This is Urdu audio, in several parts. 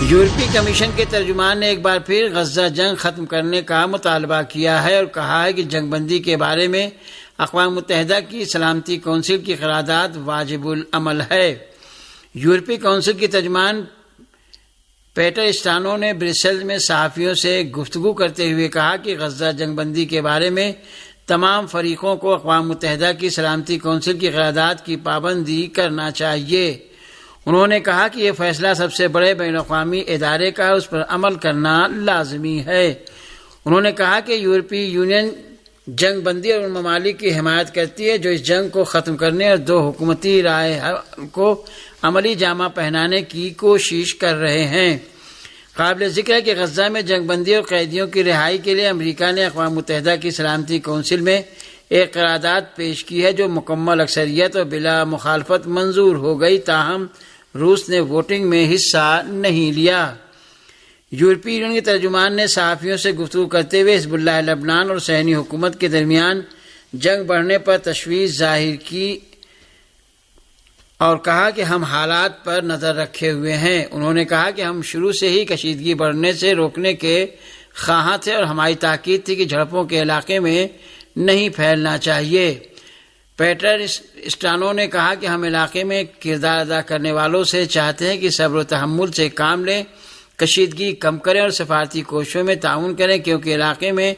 یورپی کمیشن کے ترجمان نے ایک بار پھر غزہ جنگ ختم کرنے کا مطالبہ کیا ہے اور کہا ہے کہ جنگ بندی کے بارے میں اقوام متحدہ کی سلامتی کونسل کی قرارداد واجب العمل ہے۔ یورپی کونسل کی ترجمان پیٹر اسٹانو نے برسلز میں صحافیوں سے گفتگو کرتے ہوئے کہا کہ غزہ جنگ بندی کے بارے میں تمام فریقوں کو اقوام متحدہ کی سلامتی کونسل کی قرارداد کی پابندی کرنا چاہیے۔ انہوں نے کہا کہ یہ فیصلہ سب سے بڑے بین الاقوامی ادارے کا اس پر عمل کرنا لازمی ہے۔ انہوں نے کہا کہ یورپی یونین جنگ بندی اور ان ممالک کی حمایت کرتی ہے جو اس جنگ کو ختم کرنے اور دو حکومتی رائے کو عملی جامہ پہنانے کی کوشش کر رہے ہیں۔ قابل ذکر ہے کہ غزہ میں جنگ بندی اور قیدیوں کی رہائی کے لیے امریکہ نے اقوام متحدہ کی سلامتی کونسل میں ایک قرارداد پیش کی ہے جو مکمل اکثریت اور بلا مخالفت منظور ہو گئی، تاہم روس نے ووٹنگ میں حصہ نہیں لیا۔ یورپی یونین کے ترجمان نے صحافیوں سے گفتگو کرتے ہوئے حزب اللہ لبنان اور صہیونی حکومت کے درمیان جنگ بڑھنے پر تشویش ظاہر کی اور کہا کہ ہم حالات پر نظر رکھے ہوئے ہیں۔ انہوں نے کہا کہ ہم شروع سے ہی کشیدگی بڑھنے سے روکنے کے خواہاں تھے اور ہماری تاکید تھی کہ جھڑپوں کے علاقے میں نہیں پھیلنا چاہیے۔ پیٹر اسٹانو نے کہا کہ ہم علاقے میں کردار ادا کرنے والوں سے چاہتے ہیں کہ صبر و تحمل سے کام لیں، کشیدگی کم کریں اور سفارتی کوششوں میں تعاون کریں کیونکہ علاقے میں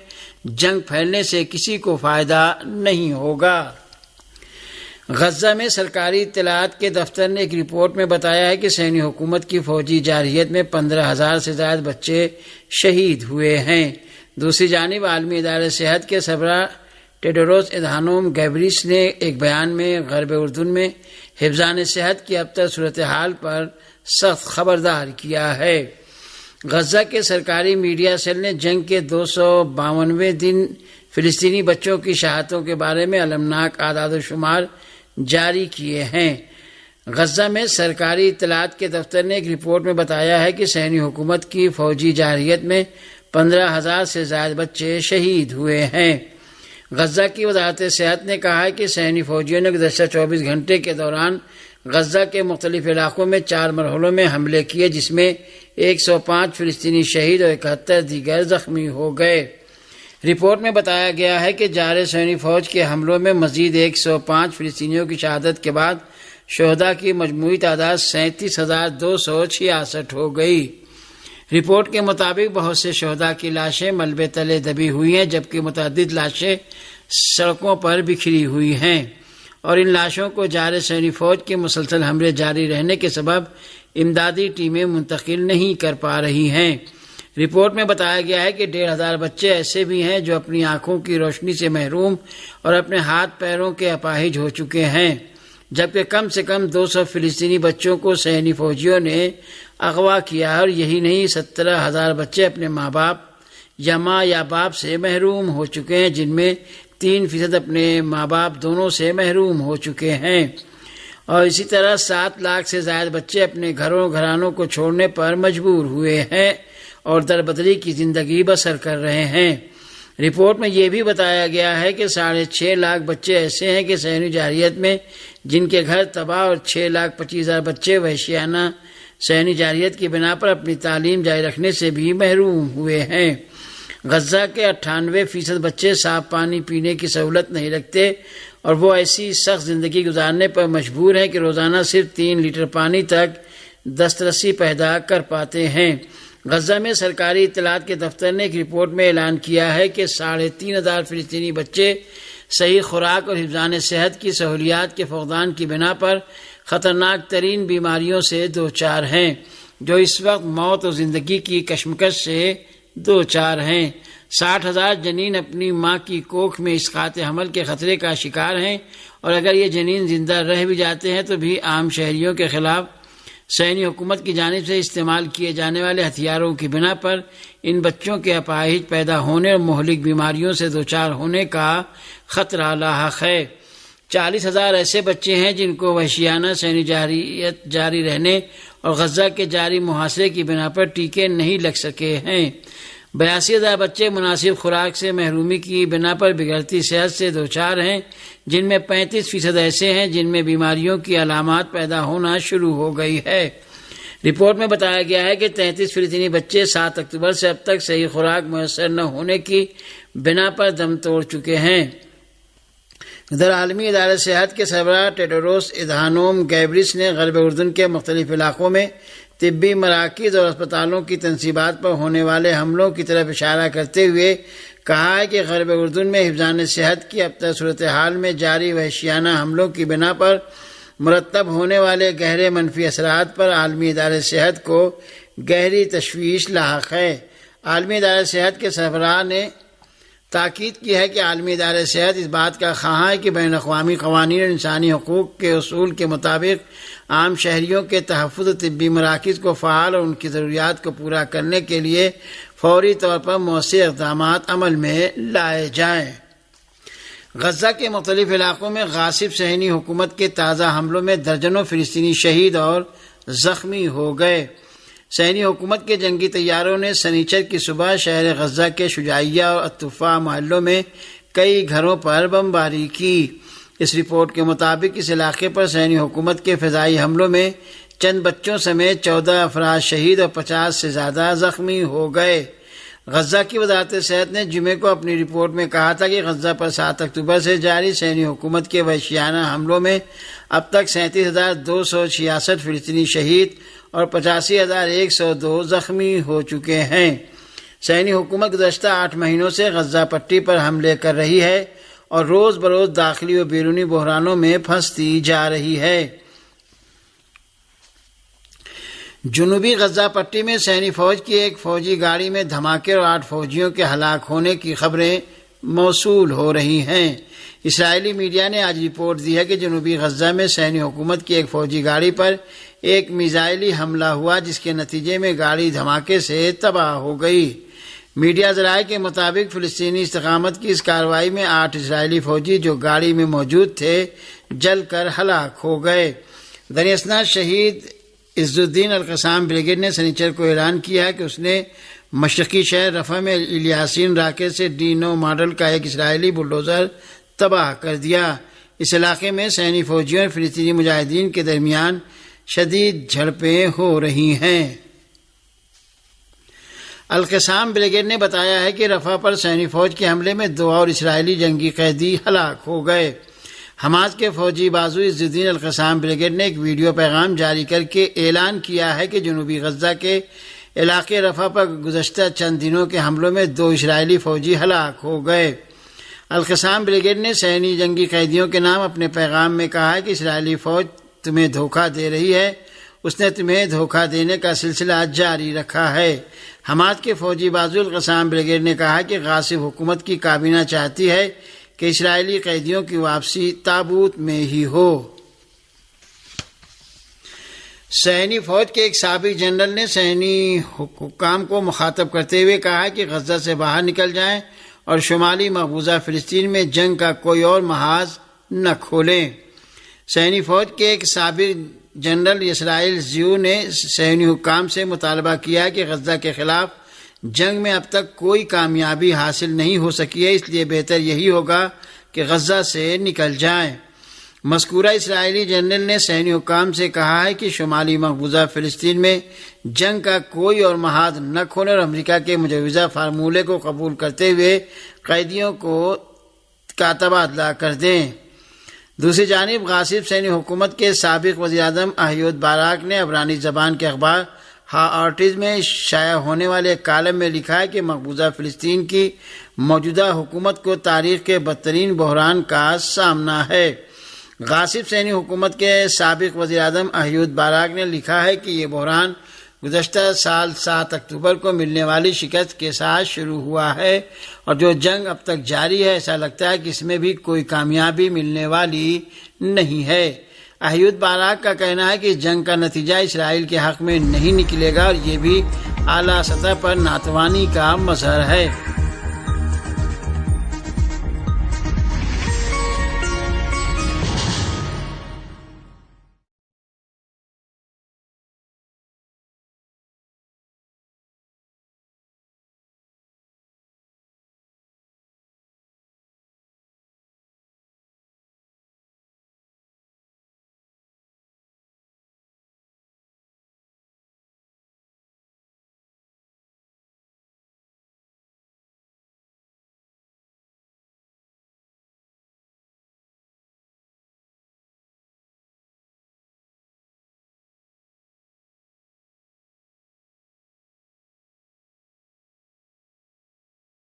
جنگ پھیلنے سے کسی کو فائدہ نہیں ہوگا۔ غزہ میں سرکاری اطلاعات کے دفتر نے ایک رپورٹ میں بتایا ہے کہ صہیونی حکومت کی فوجی جارحیت میں 15,000 سے زائد بچے شہید ہوئے ہیں۔ دوسری جانب عالمی ادارہ صحت کے سربراہ ٹیڈروس ادھانوم گیبریس نے ایک بیان میں غرب اردن میں حفظان صحت کی اب تک صورتحال پر سخت خبردار کیا ہے۔ غزہ کے سرکاری میڈیا سیل نے جنگ کے 252ویں دن فلسطینی بچوں کی شہادتوں کے بارے میں المناک اعداد و شمار جاری کیے ہیں۔ غزہ میں سرکاری اطلاعات کے دفتر نے ایک رپورٹ میں بتایا ہے کہ صہیونی حکومت کی فوجی جارحیت میں 15,000 سے زائد بچے شہید ہوئے ہیں۔ غزہ کی وزارت صحت نے کہا ہے کہ صہیونی فوجیوں نے گزشتہ 24 گھنٹے کے دوران غزہ کے مختلف علاقوں میں 4 مرحلوں میں حملے کیے جس میں 105 فلسطینی شہید اور 71 دیگر زخمی ہو گئے۔ رپورٹ میں بتایا گیا ہے کہ جارح صہیونی فوج کے حملوں میں مزید 105 فلسطینیوں کی شہادت کے بعد شہداء کی مجموعی تعداد 37,266 ہو گئی۔ رپورٹ کے مطابق بہت سے شہداء کی لاشیں ملبے تلے دبی ہوئی ہیں جبکہ متعدد لاشیں سڑکوں پر بکھری ہوئی ہیں اور ان لاشوں کو جارح صہیونی فوج کے مسلسل حملے جاری رہنے کے سبب امدادی ٹیمیں منتقل نہیں کر پا رہی ہیں۔ رپورٹ میں بتایا گیا ہے کہ 1,500 بچے ایسے بھی ہیں جو اپنی آنکھوں کی روشنی سے محروم اور اپنے ہاتھ پیروں کے اپاہج ہو چکے ہیں، جبکہ کم سے کم 200 فلسطینی بچوں کو صہیونی فوجیوں نے اغوا کیا اور یہی نہیں 17,000 بچے اپنے ماں باپ یا ماں یا باپ سے محروم ہو چکے ہیں، جن میں 3% اپنے ماں باپ دونوں سے محروم ہو چکے ہیں، اور اسی طرح 7 لاکھ سے زائد بچے اپنے گھرانوں کو چھوڑنے پر مجبور ہوئے ہیں اور دربدری کی زندگی بسر کر رہے ہیں۔ رپورٹ میں یہ بھی بتایا گیا ہے کہ 6.5 لاکھ بچے ایسے ہیں کہ صہیونی جارحیت میں جن کے گھر تباہ اور 6,25,000 بچے وحشیانہ صہیونی جارحیت کی بنا پر اپنی تعلیم جاری رکھنے سے بھی محروم ہوئے ہیں۔ غزہ کے 98% بچے صاف پانی پینے کی سہولت نہیں رکھتے اور وہ ایسی سخت زندگی گزارنے پر مجبور ہیں کہ روزانہ صرف 3 لیٹر پانی تک دسترسی پیدا کر پاتے ہیں۔ غزہ میں سرکاری اطلاعات کے دفتر نے ایک رپورٹ میں اعلان کیا ہے کہ 3,500 فلسطینی بچے صحیح خوراک اور حفظان صحت کی سہولیات کے فقدان کی بنا پر خطرناک ترین بیماریوں سے دوچار ہیں، جو اس وقت موت اور زندگی کی کشمکش سے دوچار ہیں۔ 60,000 جنین اپنی ماں کی کوکھ میں اسقاط حمل کے خطرے کا شکار ہیں اور اگر یہ جنین زندہ رہ بھی جاتے ہیں تو بھی عام شہریوں کے خلاف صہیونی حکومت کی جانب سے استعمال کیے جانے والے ہتھیاروں کی بنا پر ان بچوں کے اپاہج پیدا ہونے اور مہلک بیماریوں سے دوچار ہونے کا خطرہ لاحق ہے۔ 40,000 ایسے بچے ہیں جن کو وحشیانہ صہیونی جارحیت جاری رہنے اور غزہ کے جاری محاصرے کی بنا پر ٹیکے نہیں لگ سکے ہیں۔ 82,000 بچے مناسب خوراک سے محرومی کی بنا پر بگڑتی صحت سے دوچار ہیں، جن میں 35% ایسے ہیں جن میں بیماریوں کی علامات پیدا ہونا شروع ہو گئی ہے۔ رپورٹ میں بتایا گیا ہے کہ 33 فلسطینی بچے 7 اکتوبر سے اب تک صحیح خوراک میسر نہ ہونے کی بنا پر دم توڑ چکے ہیں۔ ادھر عالمی ادارہ صحت کے سربراہ ٹیڈروس ادھانوم گیبریس نے غرب اردن کے مختلف علاقوں میں طبی مراکز اور اسپتالوں کی تنصیبات پر ہونے والے حملوں کی طرف اشارہ کرتے ہوئے کہا ہے کہ غرب اردن میں حفظان صحت کی اب تک صورتحال میں جاری وحشیانہ حملوں کی بنا پر مرتب ہونے والے گہرے منفی اثرات پر عالمی ادارہ صحت کو گہری تشویش لاحق ہے۔ عالمی ادارہ صحت کے سربراہ نے تاکید کی ہے کہ عالمی ادارہ صحت اس بات کا خواہاں ہے کہ بین الاقوامی قوانین اور انسانی حقوق کے اصول کے مطابق عام شہریوں کے تحفظ و طبی مراکز کو فعال اور ان کی ضروریات کو پورا کرنے کے لیے فوری طور پر مؤثر اقدامات عمل میں لائے جائیں۔ غزہ کے مختلف علاقوں میں غاصب صہیونی حکومت کے تازہ حملوں میں درجنوں فلسطینی شہید اور زخمی ہو گئے۔ صہیونی حکومت کے جنگی طیاروں نے سنیچر کی صبح شہر غزہ کے شجاعیہ اور الطفا محلوں میں کئی گھروں پر بمباری کی۔ اس رپورٹ کے مطابق اس علاقے پر صہیونی حکومت کے فضائی حملوں میں چند بچوں سمیت 14 افراد شہید اور 50 سے زیادہ زخمی ہو گئے۔ غزہ کی وزارت صحت نے جمعے کو اپنی رپورٹ میں کہا تھا کہ غزہ پر 7 اکتوبر سے جاری صہیونی حکومت کے وحشیانہ حملوں میں اب تک 37,266 فلسطینی شہید اور 85,102 زخمی ہو چکے ہیں۔ صہیونی حکومت گزشتہ 8 مہینوں سے غزہ پٹی پر حملے کر رہی ہے اور روز بروز داخلی و بیرونی بحرانوں میں پھنستی جا رہی ہے۔ جنوبی غزہ پٹی میں صہیونی فوج کی ایک فوجی گاڑی میں دھماکے اور 8 فوجیوں کے ہلاک ہونے کی خبریں موصول ہو رہی ہیں۔ اسرائیلی میڈیا نے آج رپورٹ دی ہے کہ جنوبی غزہ میں صہیونی حکومت کی ایک فوجی گاڑی پر ایک میزائلی حملہ ہوا جس کے نتیجے میں گاڑی دھماکے سے تباہ ہو گئی۔ میڈیا ذرائع کے مطابق فلسطینی استقامت کی اس کارروائی میں 8 اسرائیلی فوجی جو گاڑی میں موجود تھے جل کر ہلاک ہو گئے۔ دراسنا شہید عز الدین القسام بریگیڈ نے سنیچر کو اعلان کیا ہے کہ اس نے مشرقی شہر رفح میں الیاسین راکٹ سے D9 ماڈل کا ایک اسرائیلی بلڈوزر تباہ کر دیا۔ اس علاقے میں صہیونی فوجیوں اور فلسطینی مجاہدین کے درمیان شدید جھڑپیں ہو رہی ہیں۔ القسام بریگیڈ نے بتایا ہے کہ رفح پر صہیونی فوج کے حملے میں 2 اور اسرائیلی جنگی قیدی ہلاک ہو گئے۔ حماس کے فوجی بازو عز الدین القسام بریگیڈ نے ایک ویڈیو پیغام جاری کر کے اعلان کیا ہے کہ جنوبی غزہ کے علاقے رفح پر گزشتہ چند دنوں کے حملوں میں 2 اسرائیلی فوجی ہلاک ہو گئے۔ القسام بریگیڈ نے صہیونی جنگی قیدیوں کے نام اپنے پیغام میں کہا ہے کہ اسرائیلی فوج تمہیں دھوکہ دے رہی ہے، اس نے تمہیں دھوکہ دینے کا سلسلہ جاری رکھا ہے۔ حماس کے فوجی بازو القسام بریگیڈ نے کہا کہ غاصب حکومت کی کابینہ چاہتی ہے کہ اسرائیلی قیدیوں کی واپسی تابوت میں ہی ہو۔ صہیونی فوج کے ایک سابق جنرل نے صہیونی حکام کو مخاطب کرتے ہوئے کہا کہ غزہ سے باہر نکل جائیں اور شمالی مقبوضہ فلسطین میں جنگ کا کوئی اور محاذ نہ کھولیں۔ صہیونی فوج کے ایک سابق جنرل اسرائیل زیو نے صہیونی حکام سے مطالبہ کیا کہ غزہ کے خلاف جنگ میں اب تک کوئی کامیابی حاصل نہیں ہو سکی ہے، اس لیے بہتر یہی ہوگا کہ غزہ سے نکل جائیں۔ مذکورہ اسرائیلی جنرل نے صہیونی حکام سے کہا ہے کہ شمالی مقبوضہ فلسطین میں جنگ کا کوئی اور محاذ نہ کھولیں اور امریکہ کے مجوزہ فارمولے کو قبول کرتے ہوئے قیدیوں کا تبادلہ کر دیں۔ دوسری جانب غاصب صہیونی حکومت کے سابق وزیر اعظم احیود باراک نے عبرانی زبان کے اخبار ہارٹز میں شائع ہونے والے ایک کالم میں لکھا ہے کہ مقبوضہ فلسطین کی موجودہ حکومت کو تاریخ کے بدترین بحران کا سامنا ہے۔ غاصب صہیونی حکومت کے سابق وزیر اعظم احیود باراک نے لکھا ہے کہ یہ بحران گزشتہ سال 7 اکتوبر کو ملنے والی شکست کے ساتھ شروع ہوا ہے اور جو جنگ اب تک جاری ہے ایسا لگتا ہے کہ اس میں بھی کوئی کامیابی ملنے والی نہیں ہے۔ احیود باراک کا کہنا ہے کہ اس جنگ کا نتیجہ اسرائیل کے حق میں نہیں نکلے گا اور یہ بھی اعلیٰ سطح پر ناتوانی کا مظہر ہے۔